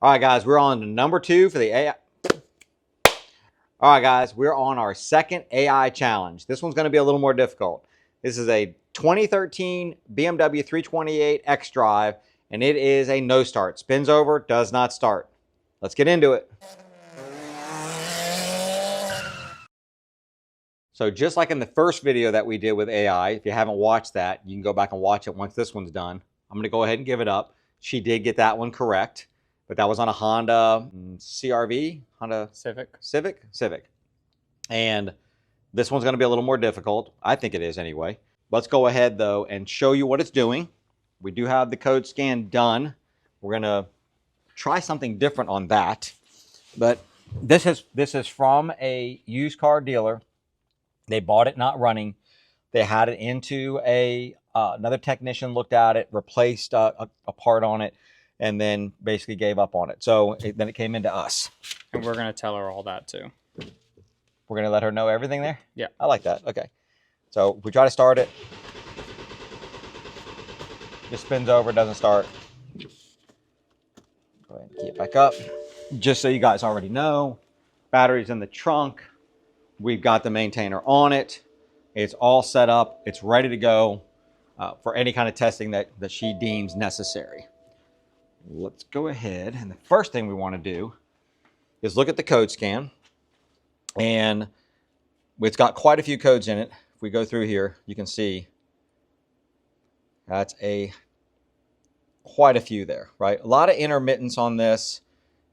All right, guys, we're on to number 2 for the AI. All right, guys, we're on our second AI challenge. This one's going to be a little more difficult. This is a 2013 BMW 328 xDrive, and it is a no start. Spins over, does not start. Let's get into it. So just like in the first video that we did with AI, if you haven't watched that, you can go back and watch it once this one's done. I'm going to go ahead and give it up. She did get that one correct, but that was on a Honda CRV, Honda Civic. And this one's going to be a little more difficult. I think it is anyway. Let's go ahead, though, and show you what it's doing. We do have the code scan done. We're going to try something different on that. But this is from a used car dealer. They bought it not running. They had it into another technician looked at it, replaced a part on it, and then basically gave up on it. So then it came into us. And we're going to tell her all that too. We're going to let her know everything there? Yeah. I like that. Okay. So if we try to start it, just spins over, doesn't start. Go ahead and key it back up. Just so you guys already know, battery's in the trunk. We've got the maintainer on it. It's all set up. It's ready to go for any kind of testing that she deems necessary. Let's go ahead. And the first thing we want to do is look at the code scan. And it's got quite a few codes in it. If we go through here, you can see that's quite a few there, right? A lot of intermittence on this.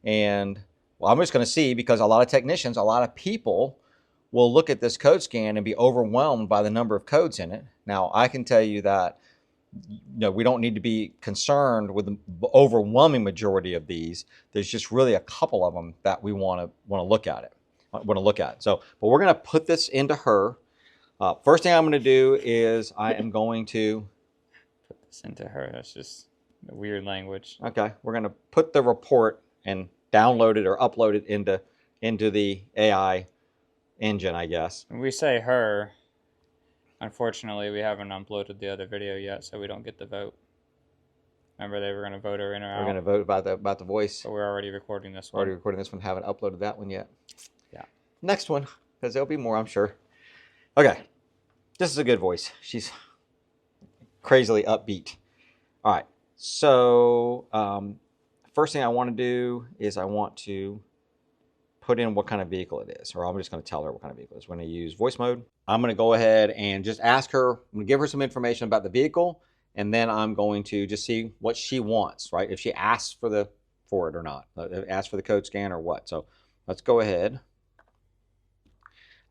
And well, I'm just going to see, because a lot of technicians, a lot of people will look at this code scan and be overwhelmed by the number of codes in it. Now, I can tell you that we don't need to be concerned with the overwhelming majority of these. There's just really a couple of them that we want to look at. So, but we're going to put this into her. First thing I'm going to do is I am going to put this into her. That's just a weird language. Okay, we're going to put the report and download it or upload it into the AI engine, I guess. When we say her, unfortunately, we haven't uploaded the other video yet, so we don't get the vote. Remember, they were going to vote her in or out. We're going to vote about the voice. But we're already recording this one. Haven't uploaded that one yet. Yeah. Next one, because there'll be more, I'm sure. Okay, this is a good voice. She's crazily upbeat. All right, so first thing I want to do is I want to put in what kind of vehicle it is, or I'm just going to tell her what kind of vehicle it is. We're going to use voice mode. I'm going to go ahead and just ask her, I'm going to give her some information about the vehicle, and then I'm going to just see what she wants, right? If she asks for it or not, asks for the code scan or what. So let's go ahead.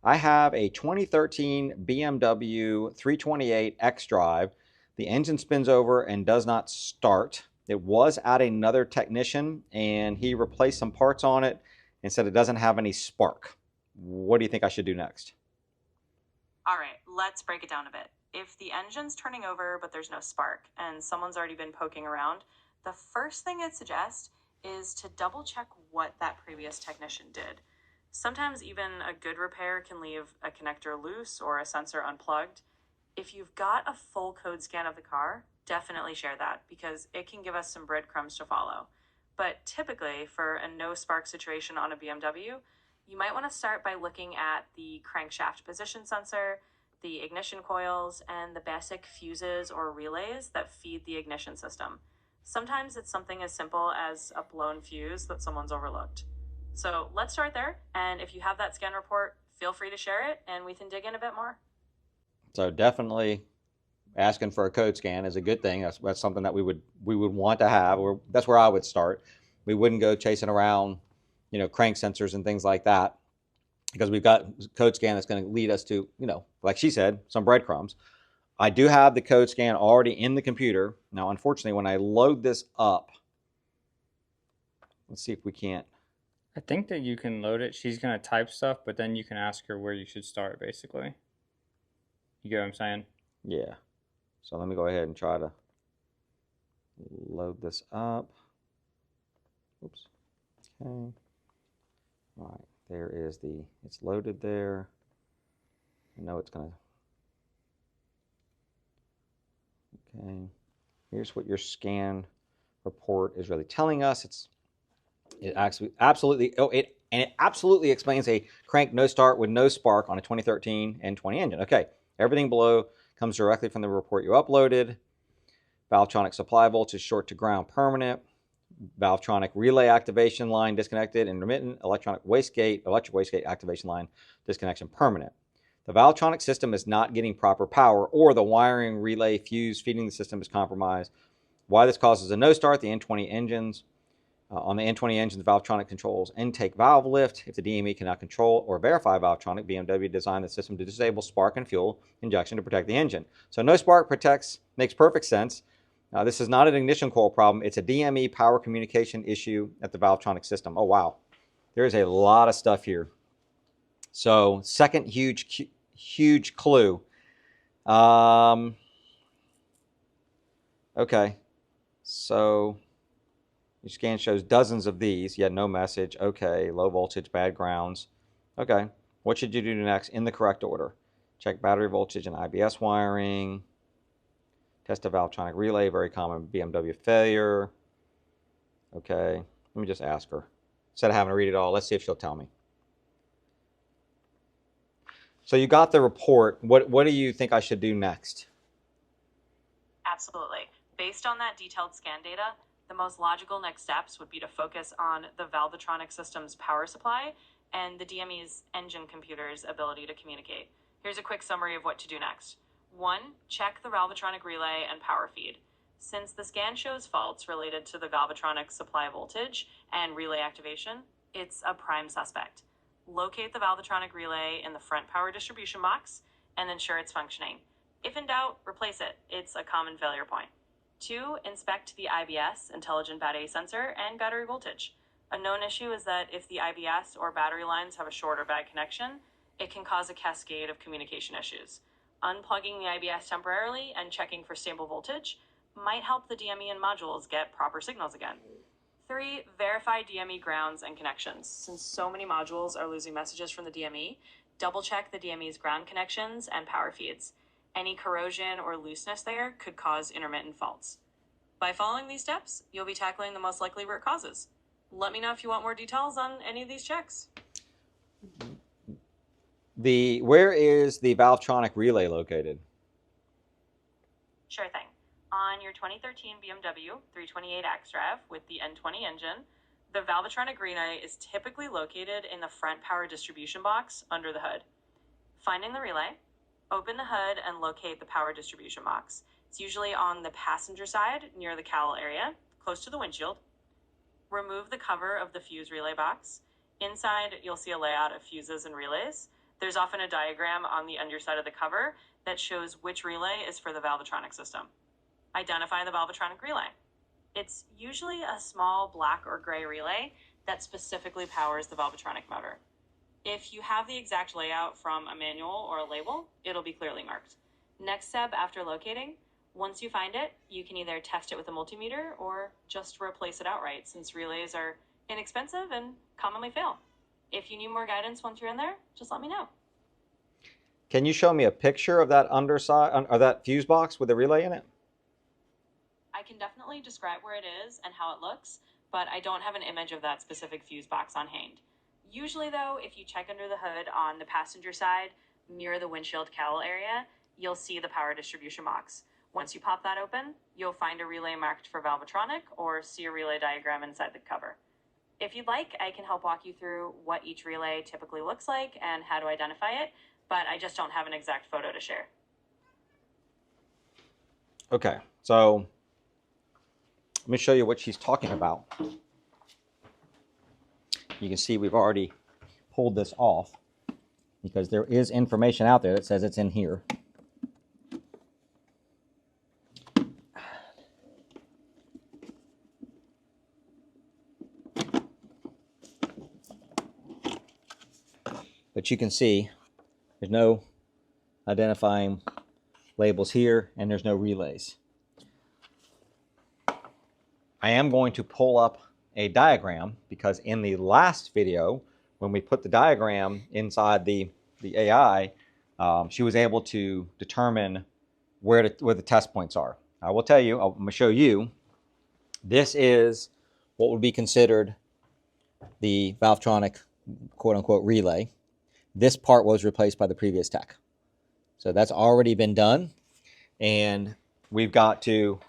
I have a 2013 BMW 328 xDrive. The engine spins over and does not start. It was at another technician, and he replaced some parts on it and said it doesn't have any spark. What do you think I should do next? All right, let's break it down a bit. If the engine's turning over but there's no spark and someone's already been poking around, the first thing I'd suggest is to double check what that previous technician did. Sometimes even a good repair can leave a connector loose or a sensor unplugged. If you've got a full code scan of the car, definitely share that, because it can give us some breadcrumbs to follow. But typically, for a no spark situation on a BMW, you might want to start by looking at the crankshaft position sensor, the ignition coils, and the basic fuses or relays that feed the ignition system. Sometimes it's something as simple as a blown fuse that someone's overlooked. So let's start there, and if you have that scan report, feel free to share it, and we can dig in a bit more. So definitely asking for a code scan is a good thing. That's something that we would want to have, or that's where I would start. We wouldn't go chasing around, crank sensors and things like that, because we've got code scan that's going to lead us to, like she said, some breadcrumbs. I do have the code scan already in the computer. Now, unfortunately, when I load this up, let's see if we can't. I think that you can load it. She's going to type stuff, but then you can ask her where you should start, basically. You get what I'm saying? Yeah. So let me go ahead and try to load this up. Oops. Okay. All right. There is it's loaded there. I know it's going to. Okay. Here's what your scan report is really telling us. It's It absolutely, and it absolutely explains a crank no start with no spark on a 2013 N20 engine. Okay, everything below comes directly from the report you uploaded. Valvetronic supply voltage short to ground permanent. Valvetronic relay activation line disconnected, intermittent. Electric wastegate activation line disconnection permanent. The Valvetronic system is not getting proper power, or the wiring relay fuse feeding the system is compromised. Why this causes a no start, the N20 engines. On the N20 engines, Valvetronic controls intake valve lift. If the DME cannot control or verify Valvetronic, BMW designed the system to disable spark and fuel injection to protect the engine. So no spark makes perfect sense. This is not an ignition coil problem. It's a DME power communication issue at the Valvetronic system. Oh, wow. There's a lot of stuff here. So second huge clue. Okay. So your scan shows dozens of these. Yeah, no message. Okay, low voltage, bad grounds. Okay, what should you do next in the correct order? Check battery voltage and IBS wiring. Test a Valvetronic relay, very common BMW failure. Okay, let me just ask her. Instead of having to read it all, let's see if she'll tell me. So you got the report. What do you think I should do next? Absolutely. Based on that detailed scan data, the most logical next steps would be to focus on the Valvetronic system's power supply and the DME's engine computer's ability to communicate. Here's a quick summary of what to do next. 1. Check the Valvetronic relay and power feed. Since the scan shows faults related to the Valvetronic supply voltage and relay activation, it's a prime suspect. Locate the Valvetronic relay in the front power distribution box and ensure it's functioning. If in doubt, replace it. It's a common failure point. 2. Inspect the IBS, intelligent battery sensor, and battery voltage. A known issue is that if the IBS or battery lines have a short or bad connection, it can cause a cascade of communication issues. Unplugging the IBS temporarily and checking for stable voltage might help the DME and modules get proper signals again. 3. Verify DME grounds and connections. Since so many modules are losing messages from the DME, double check the DME's ground connections and power feeds. Any corrosion or looseness there could cause intermittent faults. By following these steps, you'll be tackling the most likely root causes. Let me know if you want more details on any of these checks. Where is the Valvetronic relay located? Sure thing. On your 2013 BMW 328 xDrive with the N20 engine, the Valvetronic relay is typically located in the front power distribution box under the hood. Finding the relay, open the hood and locate the power distribution box. It's usually on the passenger side near the cowl area, close to the windshield. Remove the cover of the fuse relay box. Inside, you'll see a layout of fuses and relays. There's often a diagram on the underside of the cover that shows which relay is for the Valvetronic system. Identify the Valvetronic relay. It's usually a small black or gray relay that specifically powers the Valvetronic motor. If you have the exact layout from a manual or a label, it'll be clearly marked. Next step after locating, once you find it, you can either test it with a multimeter or just replace it outright, since relays are inexpensive and commonly fail. If you need more guidance once you're in there, just let me know. Can you show me a picture of that underside, or that fuse box with the relay in it? I can definitely describe where it is and how it looks, but I don't have an image of that specific fuse box on hand. Usually though, if you check under the hood on the passenger side, near the windshield cowl area, you'll see the power distribution box. Once you pop that open, you'll find a relay marked for Valvetronic or see a relay diagram inside the cover. If you'd like, I can help walk you through what each relay typically looks like and how to identify it, but I just don't have an exact photo to share. Okay, so let me show you what she's talking about. You can see we've already pulled this off because there is information out there that says it's in here. But you can see there's no identifying labels here and there's no relays. I am going to pull up a diagram because in the last video, when we put the diagram inside the AI, she was able to determine where the test points are. I will tell you, I'm going to show you, this is what would be considered the valvetronic quote-unquote relay, this part was replaced by the previous tech. So that's already been done, and we've got to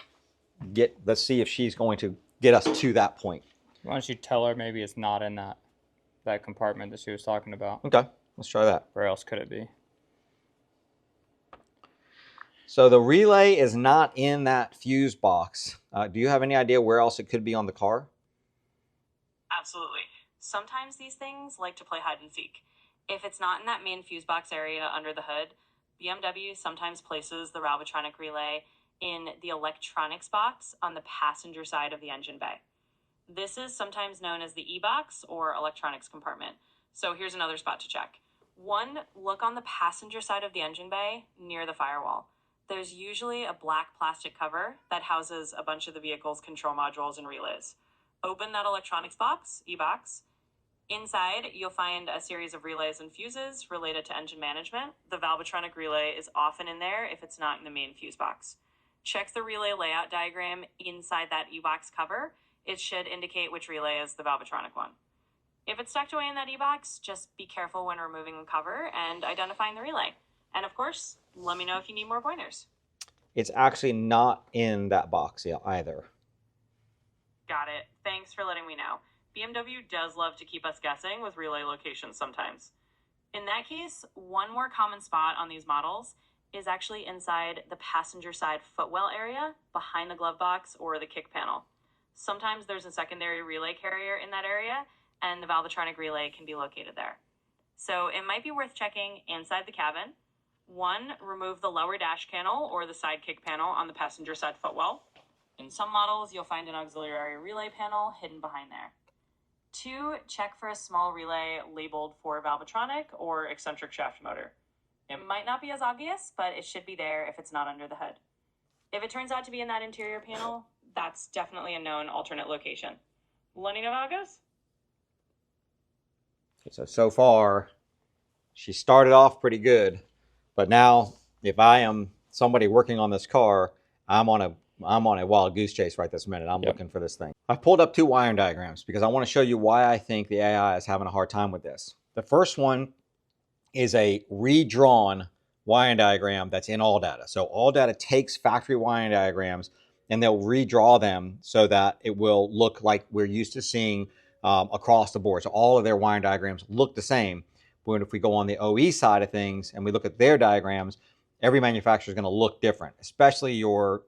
let's see if she's going to get us to that point. Why don't you tell her maybe it's not in that compartment that she was talking about? Okay, let's try that. Where else could it be? So the relay is not in that fuse box. Do you have any idea where else it could be on the car? Absolutely. Sometimes these things like to play hide and seek. If it's not in that main fuse box area under the hood, BMW sometimes places the valvetronic relay in the electronics box on the passenger side of the engine bay. This is sometimes known as the E-box or electronics compartment. So here's another spot to check. 1, look on the passenger side of the engine bay near the firewall. There's usually a black plastic cover that houses a bunch of the vehicle's control modules and relays. Open that electronics box, E-box. Inside, you'll find a series of relays and fuses related to engine management. The valvetronic relay is often in there if it's not in the main fuse box. Check the relay layout diagram inside that E-box cover. It should indicate which relay is the valvetronic one. If it's tucked away in that E-box, just be careful when removing the cover and identifying the relay. And of course, let me know if you need more pointers. It's actually not in that box either. Got it. Thanks for letting me know. BMW does love to keep us guessing with relay locations sometimes. In that case, one more common spot on these models is actually inside the passenger side footwell area, behind the glove box or the kick panel. Sometimes there's a secondary relay carrier in that area, and the valvetronic relay can be located there. So it might be worth checking inside the cabin. 1, remove the lower dash panel or the side kick panel on the passenger side footwell. In some models, you'll find an auxiliary relay panel hidden behind there. 2, check for a small relay labeled for valvetronic or eccentric shaft motor. It might not be as obvious, but it should be there if it's not under the hood. If it turns out to be in that interior panel, that's definitely a known alternate location. Let me know how it goes. So far, she started off pretty good, but now if I am somebody working on this car, I'm on a wild goose chase right this minute. I'm looking for this thing. I've pulled up 2 wiring diagrams because I want to show you why I think the AI is having a hard time with this. The first one is a redrawn wiring diagram that's in AllData. So AllData takes factory wiring diagrams and they'll redraw them so that it will look like we're used to seeing across the board. So all of their wiring diagrams look the same. But if we go on the OE side of things and we look at their diagrams, every manufacturer is going to look different, especially your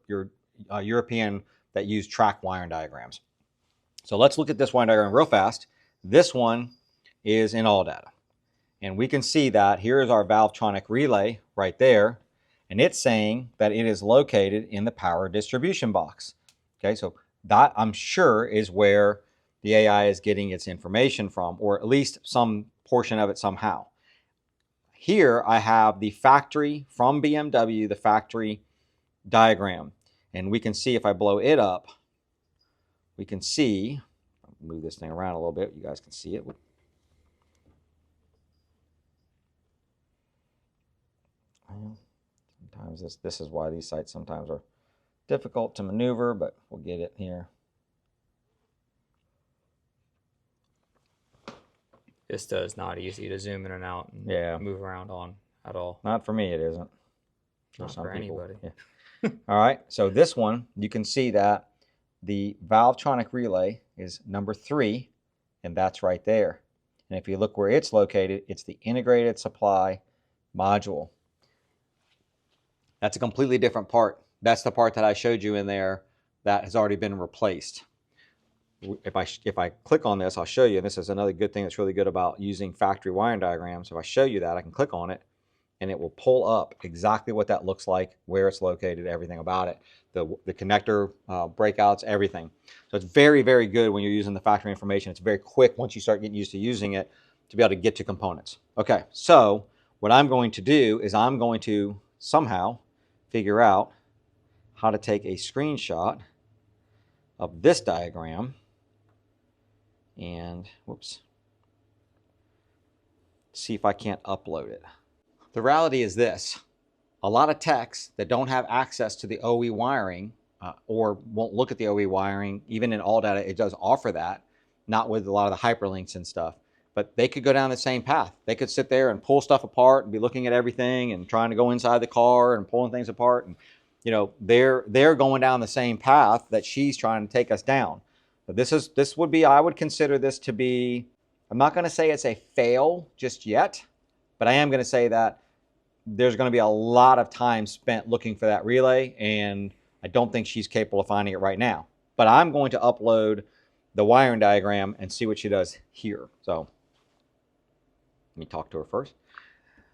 European that use track wiring diagrams. So let's look at this wiring diagram real fast. This one is in AllData. And we can see that here is our valvetronic relay right there. And it's saying that it is located in the power distribution box. Okay, so that I'm sure is where the AI is getting its information from, or at least some portion of it somehow. Here I have the factory from BMW, the factory diagram. And we can see if I blow it up, we can see, move this thing around a little bit, you guys can see it. Sometimes this is why these sites sometimes are difficult to maneuver, but we'll get it here. Vista is not easy to zoom in and out and move around on at all. Not for me, it isn't. Not for anybody. Yeah. All right, so this one, you can see that the valvetronic relay is number 3, and that's right there. And if you look where it's located, it's the integrated supply module. That's a completely different part. That's the part that I showed you in there that has already been replaced. If I click on this, I'll show you, and this is another good thing that's really good about using factory wiring diagrams. If I show you that, I can click on it, and it will pull up exactly what that looks like, where it's located, everything about it, the connector breakouts, everything. So it's very, very good when you're using the factory information. It's very quick once you start getting used to using it to be able to get to components. Okay, so what I'm going to do is I'm going to somehow figure out how to take a screenshot of this diagram and, whoops, see if I can't upload it. The reality is this. A lot of techs that don't have access to the OE wiring or won't look at the OE wiring, even in AllData, it does offer that. not with a lot of the hyperlinks and stuff. But they could go down the same path. They could sit there and pull stuff apart and be looking at everything and trying to go inside the car and pulling things apart. And, you know, they're going down the same path that she's trying to take us down. But this would be, I would consider this to be, I'm not going to say it's a fail just yet, but I am going to say that there's going to be a lot of time spent looking for that relay, and I don't think she's capable of finding it right now. But I'm going to upload the wiring diagram and see what she does here. So let me talk to her first.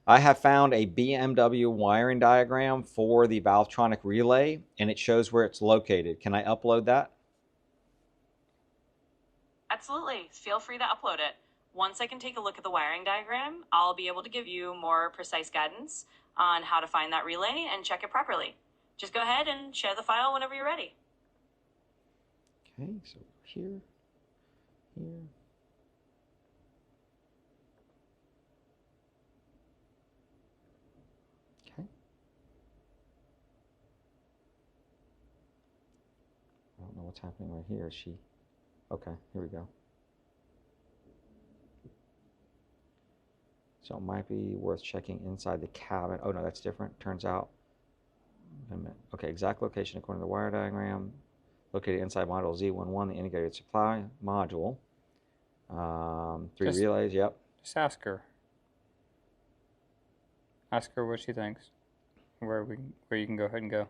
I have found a BMW wiring diagram for the valvetronic relay, and it shows where it's located. Can I upload that? Absolutely. Feel free to upload it. Once I can take a look at the wiring diagram, I'll be able to give you more precise guidance on how to find that relay and check it properly. Just go ahead and share the file whenever you're ready. Okay, so here. Okay. I don't know what's happening right here. Okay, here we go. So it might be worth checking inside the cabin. Oh no, that's different. Turns out, okay, exact location according to the wire diagram. Located inside module Z11, the integrated supply module. 3 relays, yep. Just ask her. Ask her what she thinks. Where you can go ahead and go.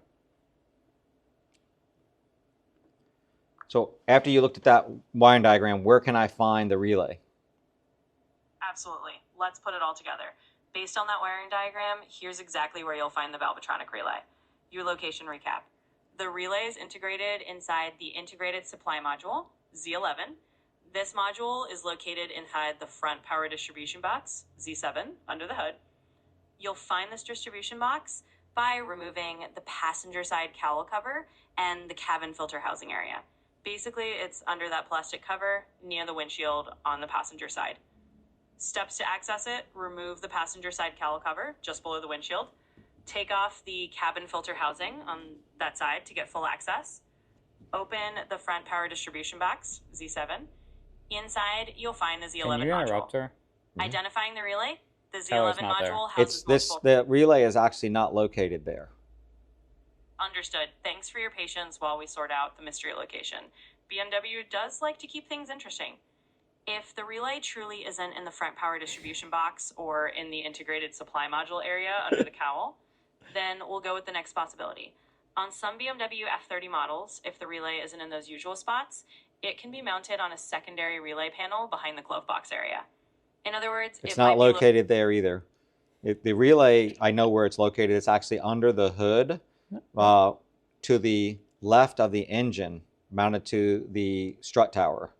So after you looked at that wiring diagram, where can I find the relay? Absolutely. Let's put it all together. Based on that wiring diagram, here's exactly where you'll find the valvetronic relay. Your location recap. The relay is integrated inside the integrated supply module, Z11. This module is located inside the front power distribution box, Z7, under the hood. You'll find this distribution box by removing the passenger side cowl cover and the cabin filter housing area. Basically, it's under that plastic cover near the windshield on the passenger side. Steps to access it: remove the passenger side cowl cover just below the windshield. Take off the cabin filter housing on that side to get full access. Open the front power distribution box, Z7. Inside, you'll find the Z11 Can you interrupt module. her? Identifying the relay, the Tell her it's Z11 not there. module houses multiple... The relay is actually not located there. Understood. Thanks for your patience while we sort out the mystery location. BMW does like to keep things interesting. If the relay truly isn't in the front power distribution box or in the integrated supply module area under the cowl, then we'll go with the next possibility. On some BMW F30 models, if the relay isn't in those usual spots, it can be mounted on a secondary relay panel behind the glove box area. In other words, it's not located there either. The relay, I know where it's located. It's actually under the hood to the left of the engine, mounted to the strut tower.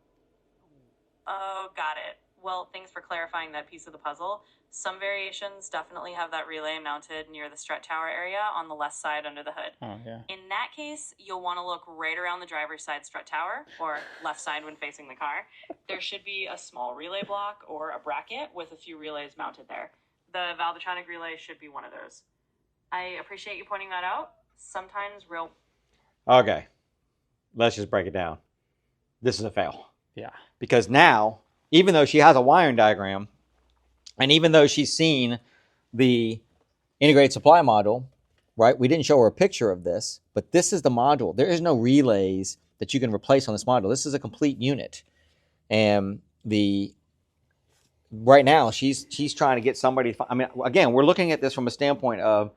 Oh, got it. Well, thanks for clarifying that piece of the puzzle. Some variations definitely have that relay mounted near the strut tower area on the left side under the hood. Oh, yeah. In that case, you'll want to look right around the driver's side strut tower, or left side when facing the car. There should be a small relay block or a bracket with a few relays mounted there. The valvetronic relay should be one of those. I appreciate you pointing that out. Sometimes real... Okay, let's just break it down. This is a fail. Yeah. Because now, even though she has a wiring diagram, and even though she's seen the integrated supply module, right? We didn't show her a picture of this, but this is the module. There is no relays that you can replace on this module. This is a complete unit. And right now, she's trying to get somebody, I mean, again, we're looking at this from a standpoint of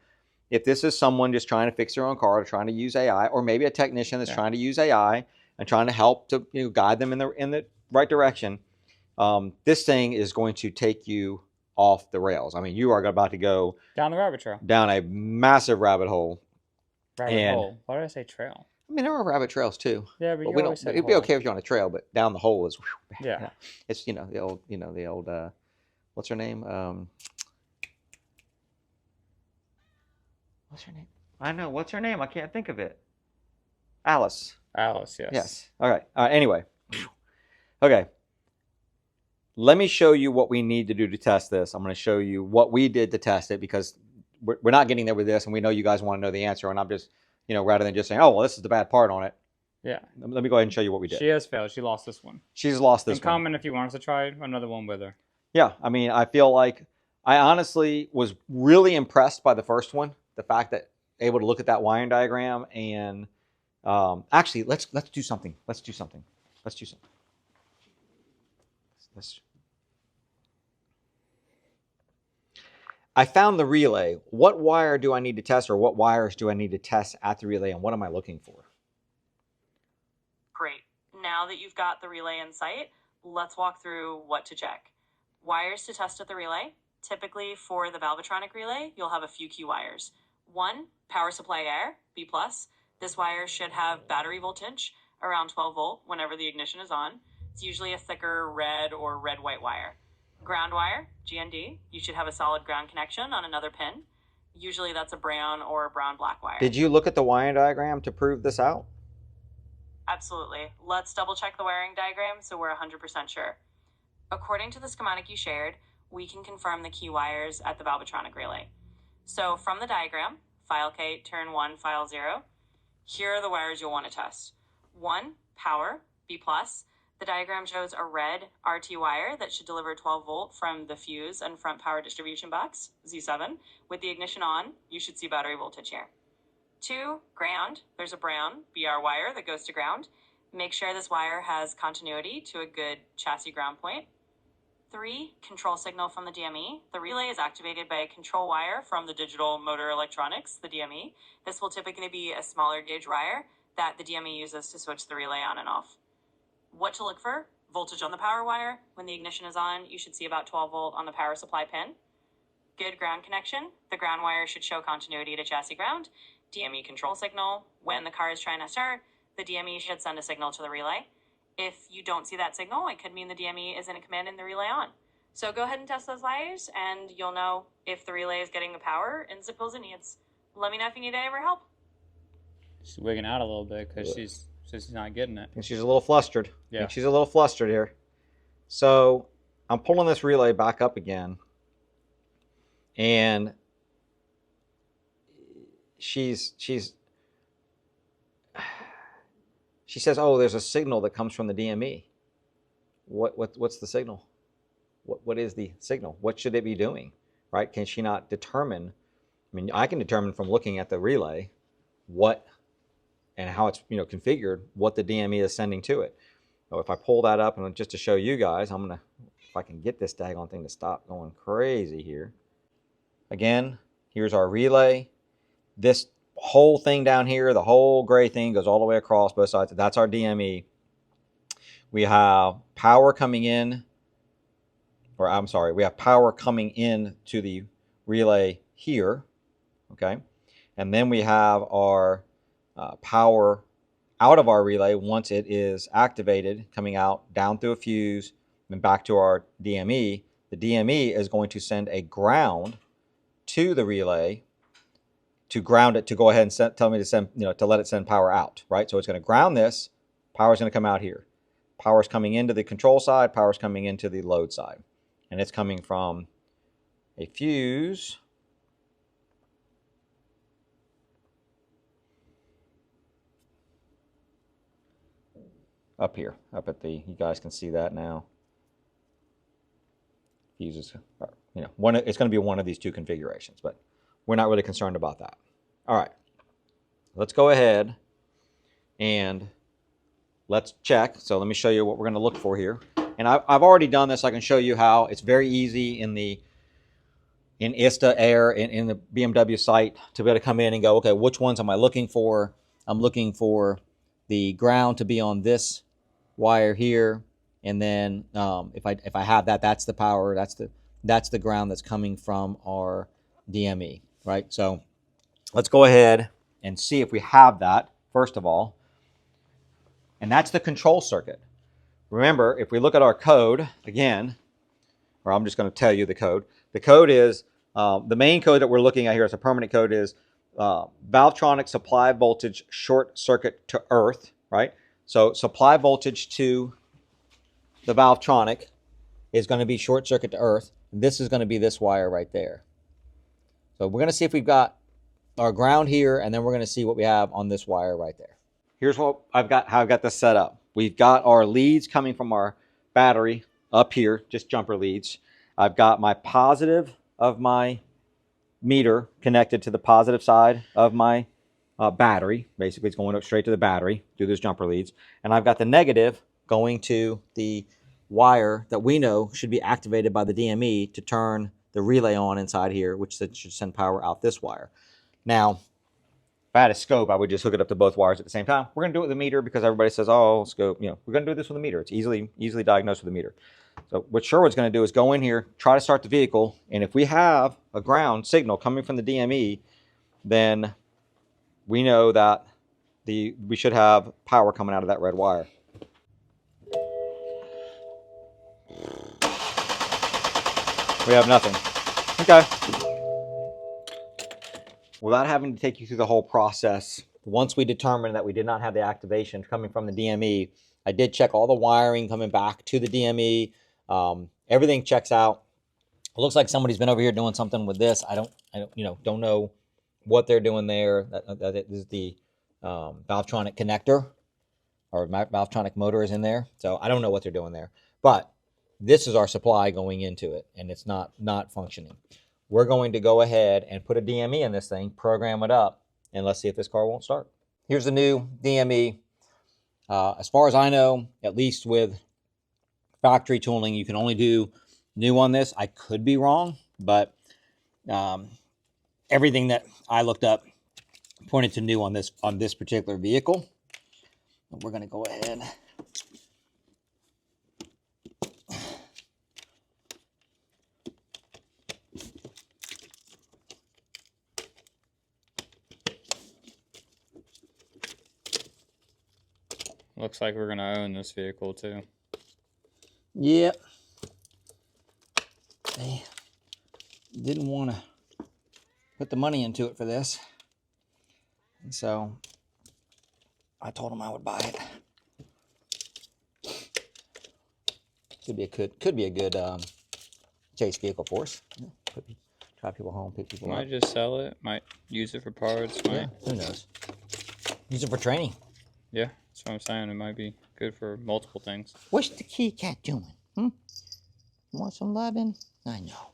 if this is someone just trying to fix their own car or trying to use AI, or maybe a technician that's trying to use AI and trying to help to guide them in the right direction, this thing is going to take you off the rails. I mean, you are about to go down the rabbit trail, down a massive rabbit hole. Rabbit hole. Why did I say trail? I mean, there are rabbit trails too. Yeah, but we don't. It'd be okay if you're on a trail, but down the hole is. Yeah. It's the old what's her name? What's her name? I know. What's her name? I can't think of it. Alice. Alice. Yes. Yes. All right. Anyway. Okay. Let me show you what we need to do to test this. I'm going to show you what we did to test it, because we're not getting there with this, and we know you guys want to know the answer. And I'm just, rather than just saying, oh, well, this is the bad part on it, Yeah. Let me go ahead and show you what we did. She has failed. She lost this one. She's lost this And one. comment if you want us to try another one with her. Yeah, I mean, I feel like I honestly was really impressed by the first one. The fact that able to look at that wiring diagram and actually, let's do something. Let's do something. I found the relay. What wire do I need to test, or what wires do I need to test at the relay, and what am I looking for? Great. Now that you've got the relay in sight, let's walk through what to check. Wires to test at the relay. Typically for the valvetronic relay, you'll have a few key wires. One, power supply air, B+. This wire should have battery voltage around 12 volt whenever the ignition is on. It's usually a thicker red or red-white wire. Ground wire, GND, you should have a solid ground connection on another pin. Usually that's a brown or brown-black wire. Did you look at the wiring diagram to prove this out? Absolutely. Let's double check the wiring diagram so we're 100% sure. According to the schematic you shared, we can confirm the key wires at the valvetronic relay. So from the diagram, file K, turn 1, file 0, here are the wires you'll want to test. 1, power, B+. The diagram shows a red RT wire that should deliver 12 volt from the fuse and front power distribution box, Z7. With the ignition on, you should see battery voltage here. 2, ground. There's a brown BR wire that goes to ground. Make sure this wire has continuity to a good chassis ground point. 3, control signal from the DME. The relay is activated by a control wire from the digital motor electronics, the DME. This will typically be a smaller gauge wire that the DME uses to switch the relay on and off. What to look for? Voltage on the power wire. When the ignition is on, you should see about 12 volt on the power supply pin. Good ground connection. The ground wire should show continuity to chassis ground. DME control signal. When the car is trying to start, the DME should send a signal to the relay. If you don't see that signal, it could mean the DME isn't commanding the relay on. So go ahead and test those wires, and you'll know if the relay is getting the power and zip pills it needs. Let me know if you need any more help. She's wigging out a little bit because she's not getting it. And she's a little flustered. Yeah. I think she's a little flustered here. So I'm pulling this relay back up again, and she says, "Oh, there's a signal that comes from the DME. What's the signal? What is the signal? What should it be doing? Right? Can she not determine? I mean, I can determine from looking at the relay what and how it's configured, what the DME is sending to it. So if I pull that up, and just to show you guys, I'm gonna, if I can get this daggone thing to stop going crazy here. Again, here's our relay. This whole thing down here, the whole gray thing goes all the way across both sides. That's our DME. We have power coming in, or I'm sorry, we have power coming in to the relay here, okay? And then we have our power out of our relay once it is activated, coming out down through a fuse and back to our DME. The DME is going to send a ground to the relay to ground it, to go ahead and tell me to send, to let it send power out, right? So it's going to ground this, power is going to come out here. Power is coming into the control side, power is coming into the load side. And it's coming from a fuse up here, up at the, you guys can see that now. Fuses, it's going to be one of these two configurations, but we're not really concerned about that. All right, let's go ahead and let's check. So let me show you what we're going to look for here. And I've already done this. I can show you how it's very easy in ISTA Air, in the BMW site, to be able to come in and go, okay, which ones am I looking for? I'm looking for the ground to be on this wire here, and then if I have that, that's the power, that's the ground that's coming from our DME, right? So let's go ahead and see if we have that first of all, and that's the control circuit. Remember, if we look at our code again, or I'm just going to tell you the code. The code is the main code that we're looking at here as a permanent code is valvetronic supply voltage short circuit to earth, right? So supply voltage to the valvetronic is going to be short circuit to earth. This is going to be this wire right there. So we're going to see if we've got our ground here, and then we're going to see what we have on this wire right there. here's what I've got, how I've got this set up. We've got our leads coming from our battery up here, just jumper leads. I've got my positive of my meter connected to the positive side of my battery. Basically, it's going up straight to the battery through those jumper leads. And I've got the negative going to the wire that we know should be activated by the DME to turn the relay on inside here, which should send power out this wire. Now, if I had a scope, I would just hook it up to both wires at the same time. We're going to do it with a meter because everybody says, oh, scope, you know, we're going to do this with a meter. It's easily diagnosed with a meter. So what Sherwood's going to do is go in here, try to start the vehicle, and if we have a ground signal coming from the DME, then we know that we should have power coming out of that red wire. We have nothing. Okay. Without having to take you through the whole process, once we determined that we did not have the activation coming from the DME, I did check all the wiring coming back to the DME. Everything checks out. It looks like somebody's been over here doing something with this. I don't know what they're doing there. That is the valvetronic connector, or valvetronic motor is in there. So I don't know what they're doing there. But this is our supply going into it, and it's not functioning. We're going to go ahead and put a DME in this thing, program it up, and let's see if this car won't start. Here's the new DME. As far as I know, at least with factory tooling, you can only do new on this. I could be wrong, but everything that I looked up pointed to new on this particular vehicle. We're going to go ahead. Looks like we're going to own this vehicle too. Yep. They didn't want to put the money into it for this. And so I told them I would buy it. Could be a good chase vehicle for us. Drive people home, pick people up. Might just sell it. Might use it for parts. Might... Yeah, who knows? Use it for training. Yeah, that's what I'm saying. It might be good for multiple things. What's the kitty cat doing? You want some loving? I know.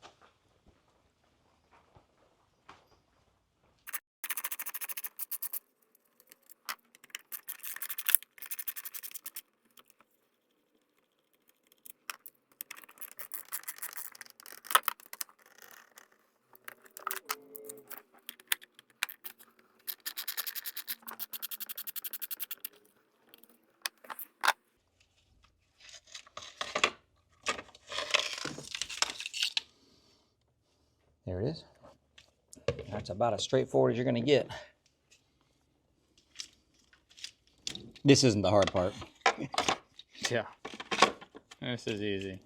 There it is. That's about as straightforward as you're going to get. This isn't the hard part. Yeah. This is easy.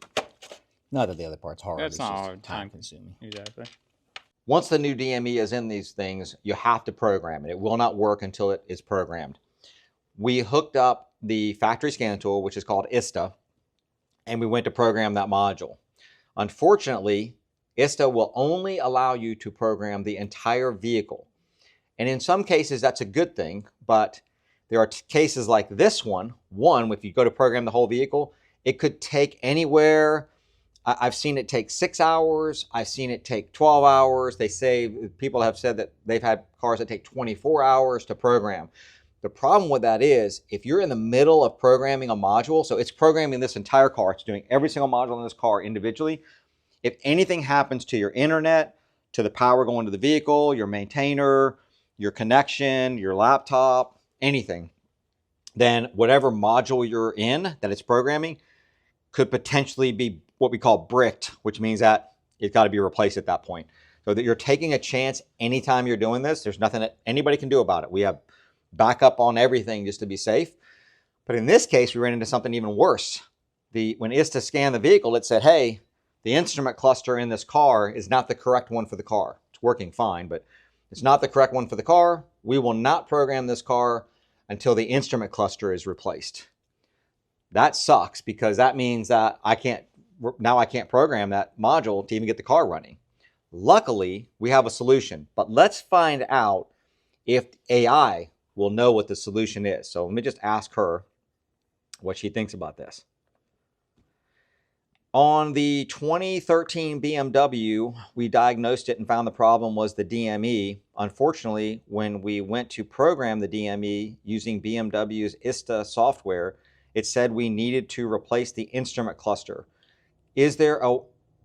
Not that the other part's hard. That's not just hard. time consuming. Exactly. Once the new DME is in these things, you have to program it. It will not work until it is programmed. We hooked up the factory scan tool, which is called ISTA, and we went to program that module. Unfortunately, ISTA will only allow you to program the entire vehicle. And in some cases, that's a good thing, but there are cases like this one. If you go to program the whole vehicle, it could take anywhere. I've seen it take 6 hours. I've seen it take 12 hours. People have said that they've had cars that take 24 hours to program. The problem with that is if you're in the middle of programming a module, so it's programming this entire car, it's doing every single module in this car individually. If anything happens to your internet, to the power going to the vehicle, your maintainer, your connection, your laptop, anything, then whatever module you're in that it's programming could potentially be what we call bricked, which means that it's got to be replaced at that point. So that you're taking a chance anytime you're doing this. There's nothing that anybody can do about it. We have backup on everything just to be safe. But in this case, we ran into something even worse. When ISTA scanned the vehicle, it said, hey, the instrument cluster in this car is not the correct one for the car. It's working fine, but it's not the correct one for the car. We will not program this car until the instrument cluster is replaced. That sucks because that means that I can't program that module to even get the car running. Luckily, we have a solution, but let's find out if AI will know what the solution is. So let me just ask her what she thinks about this. On the 2013 BMW, we diagnosed it and found the problem was the DME. Unfortunately, when we went to program the DME using BMW's ISTA software, it said we needed to replace the instrument cluster. Is there a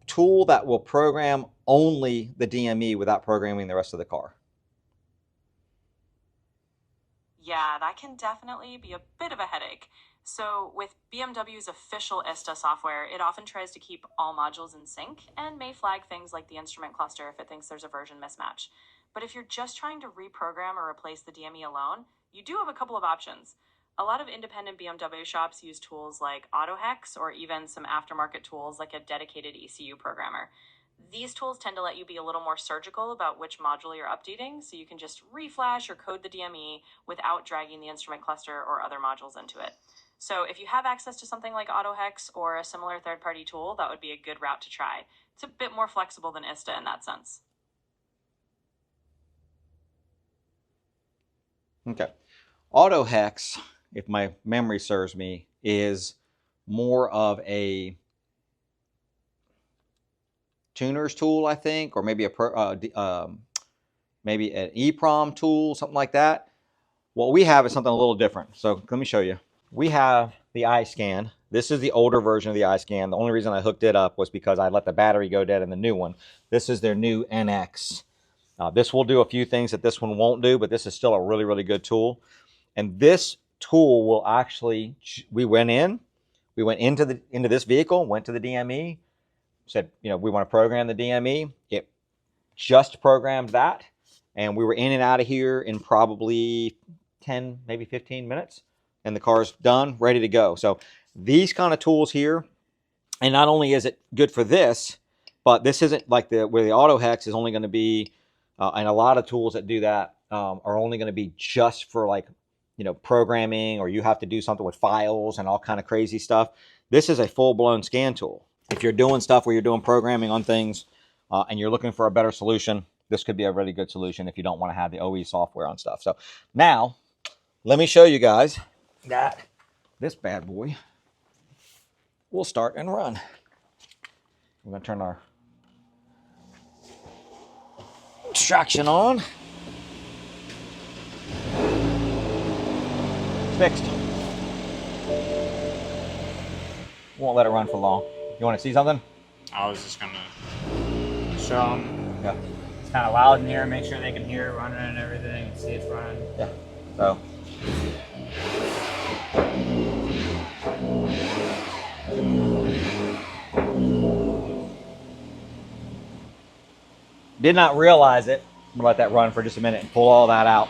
tool that will program only the DME without programming the rest of the car? Yeah, that can definitely be a bit of a headache. So, with BMW's official ISTA software, it often tries to keep all modules in sync and may flag things like the instrument cluster if it thinks there's a version mismatch. But if you're just trying to reprogram or replace the DME alone, you do have a couple of options. A lot of independent BMW shops use tools like AutoHex or even some aftermarket tools like a dedicated ECU programmer. These tools tend to let you be a little more surgical about which module you're updating, so you can just reflash or code the DME without dragging the instrument cluster or other modules into it. So if you have access to something like AutoHex or a similar third-party tool, that would be a good route to try. It's a bit more flexible than ISTA in that sense. Okay. AutoHex, if my memory serves me, is more of a tuner's tool, I think, or maybe maybe an EEPROM tool, something like that. What we have is something a little different. So let me show you. We have the iScan. This is the older version of the iScan. The only reason I hooked it up was because I let the battery go dead in the new one. This is their new NX. This will do a few things that this one won't do, but this is still a really, really good tool. And this tool will actually, we went into this vehicle, went to the DME, said, we want to program the DME. It just programmed that, and we were in and out of here in probably 10, maybe 15 minutes, and the car's done, ready to go. So these kind of tools here, and not only is it good for this, but this isn't like where the AutoHex is only going to be, and a lot of tools that do that are only going to be just for programming, or you have to do something with files and all kind of crazy stuff. This is a full-blown scan tool. If you're doing stuff where you're doing programming on things and you're looking for a better solution, this could be a really good solution if you don't want to have the OE software on stuff. So now, let me show you guys that this bad boy will start and run. I'm going to turn our traction on. It's fixed. Won't let it run for long. You want to see something? I was just gonna show them. Yeah. It's kind of loud in here. Make sure they can hear it running and everything, and see it's running. Yeah. So. Did not realize it. I'm gonna let that run for just a minute and pull all that out.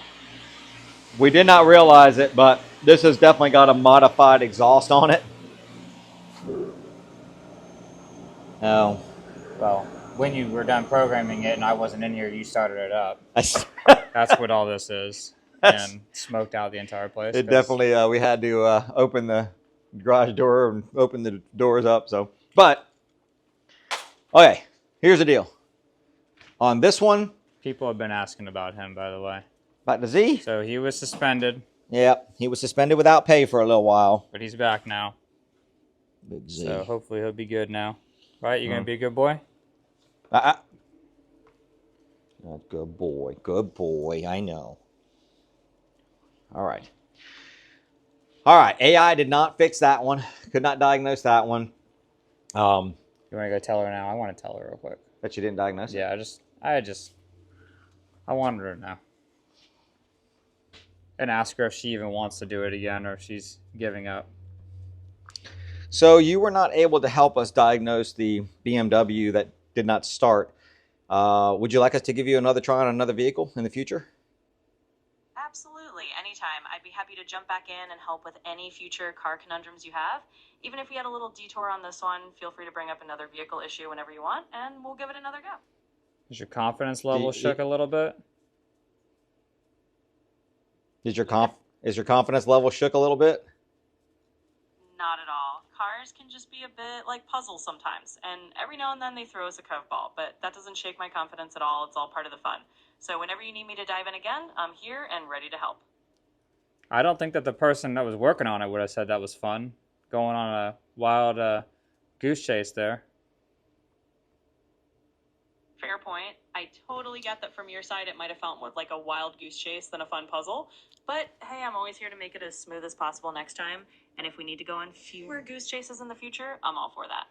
We did not realize it, but this has definitely got a modified exhaust on it. Oh. Well, when you were done programming it and I wasn't in here, you started it up. That's what all this is. And smoked out the entire place. It definitely, we had to open the garage door and open the doors up. So, but, okay, here's the deal. On this one. People have been asking about him, by the way. About the Z? So he was suspended. Yep, he was suspended without pay for a little while. But he's back now. Big Z. So hopefully he'll be good now. Right, you gonna be a good boy? Good boy, good boy, I know. All right. All right, AI did not fix that one. Could not diagnose that one. You want to go tell her now? I want to tell her real quick. That you didn't diagnose it? Yeah, I wanted her to know. And ask her if she even wants to do it again or if she's giving up. So you were not able to help us diagnose the BMW that did not start. Would you like us to give you another try on another vehicle in the future? Absolutely, anytime. I'd be happy to jump back in and help with any future car conundrums you have. Even if we had a little detour on this one, feel free to bring up another vehicle issue whenever you want, and we'll give it another go. Is your confidence level shook a little bit? Is your confidence level shook a little bit? Not at all. Cars can just be a bit like puzzles sometimes, and every now and then they throw us a curveball, but that doesn't shake my confidence at all. It's all part of the fun. So whenever you need me to dive in again, I'm here and ready to help. I don't think that the person that was working on it would have said that was fun. Going on a wild goose chase there. Fair point. I totally get that from your side it might have felt more like a wild goose chase than a fun puzzle. But hey, I'm always here to make it as smooth as possible next time. And if we need to go on fewer goose chases in the future, I'm all for that.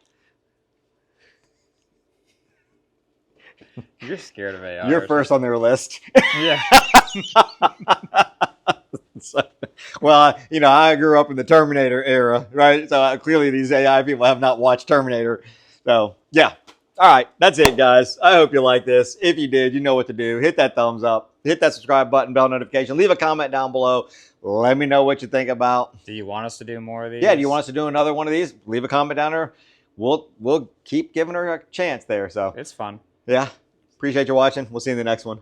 You're scared of AI. You're first on their list. Yeah. So, well, you know, I grew up in the Terminator era, right? So clearly these AI people have not watched Terminator. So, yeah. All right. That's it, guys. I hope you like this. If you did, you know what to do. Hit that thumbs up. Hit that subscribe button, bell notification. Leave a comment down below. Let me know what you think about. Do you want us to do more of these? Yeah, do you want us to do another one of these? Leave a comment down there. We'll keep giving her a chance there. So it's fun. yeah. Appreciate you watching. We'll see you in the next one.